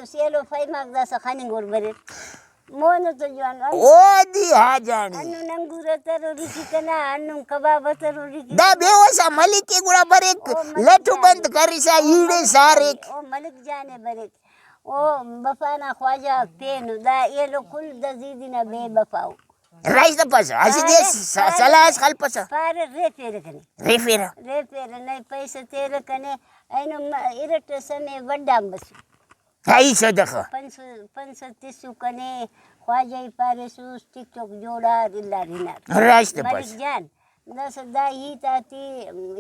सेलो फाइमाक दासा खानी गोर बरे मोनो तो जान ओ दी हा जानी अनु नंगूर तरो रिकी कना अनु कबाब तरो रिकी दा बेवसा मलिक के गुड़ा बरे लठू बंद करिसा ईड़े सारे ओ मलिक जाने बरे ओ बफाना ख्वाजा पेन दा ये लो कुल दजीदिना बे बफाओ राइस द पस ऐसी देश सलास खल पस पारे रेफेर कने रेफेर नहीं पैसे तेरे कने ऐनो इरट समय वड्डा बस आई सदका 530 कने ख्वाजा पारे सुस टिकटॉक जोड़ा रिल्ला रिना राइस द मलिक पस जान दस दा ही ताती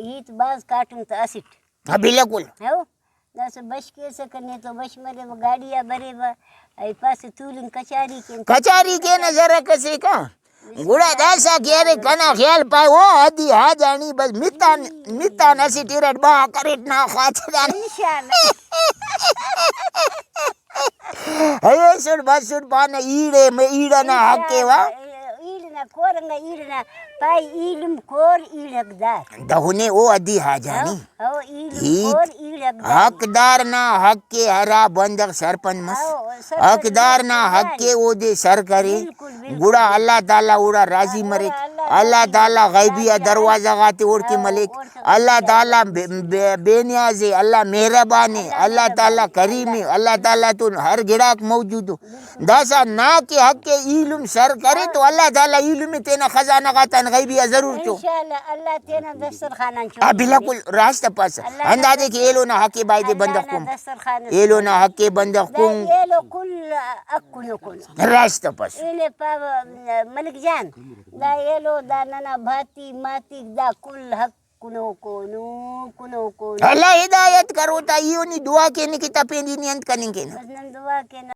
हीत बाज काटूं त असिट हां बिल्कुल हो दस बस के से कने तो बस मरे वो गाड़िया बरे बा आई पास तूलिंग कचारी के नजर कसे का गुड़ा दासा गेरे कना ख्याल पाए ओ हदी हा जानी बस मिता नसी टिरट बा करेट ना खाचरा इंशाल्लाह अये सुन बस सुन पाने ईड़े में ईड़ा ना हके वा ईड़ना कोरंगा ईड़ना पाई ईलम कोर ईलकदार दहुने ओ अदी हा जानी हो ईलम कोर ईलकदार हकदार ना हक के हरा बंदक सरपंच मस हकदार ना हक के ओ दे सर करे गुड़ा अल्लाह ताला उड़ा राजी मरे अल्लाह ताला गैबिया दरवाजा गाते ओढ़ के मलिक अल्लाह ताला बेनियाज है अल्लाह मेहरबान है अल्लाह ताला करीम है अल्लाह ताला तो हर गिराक मौजूद हो दासा ना के हक के इल्म सर करे तो अल्लाह ताला इल्म में तेना खजाना गाता गैबिया जरूर तो इंशाल्लाह अल्लाह तेना दस्तरखाना चो बिल्कुल रास्ता पास अंदाजे के एलो ना हके बायदे बंदक कुम एलो ना हके बंदक कुम एलो कुल अकुनो कुनो रास्ता पास एले पाव मलिक जान दा एलो दा नना भाती माती दा कुल हक कुनो कुनो अल्लाह हिदायत करो ता यो नी दुआ के नी किता पेंदी नी अंत करेंगे ना दुआ के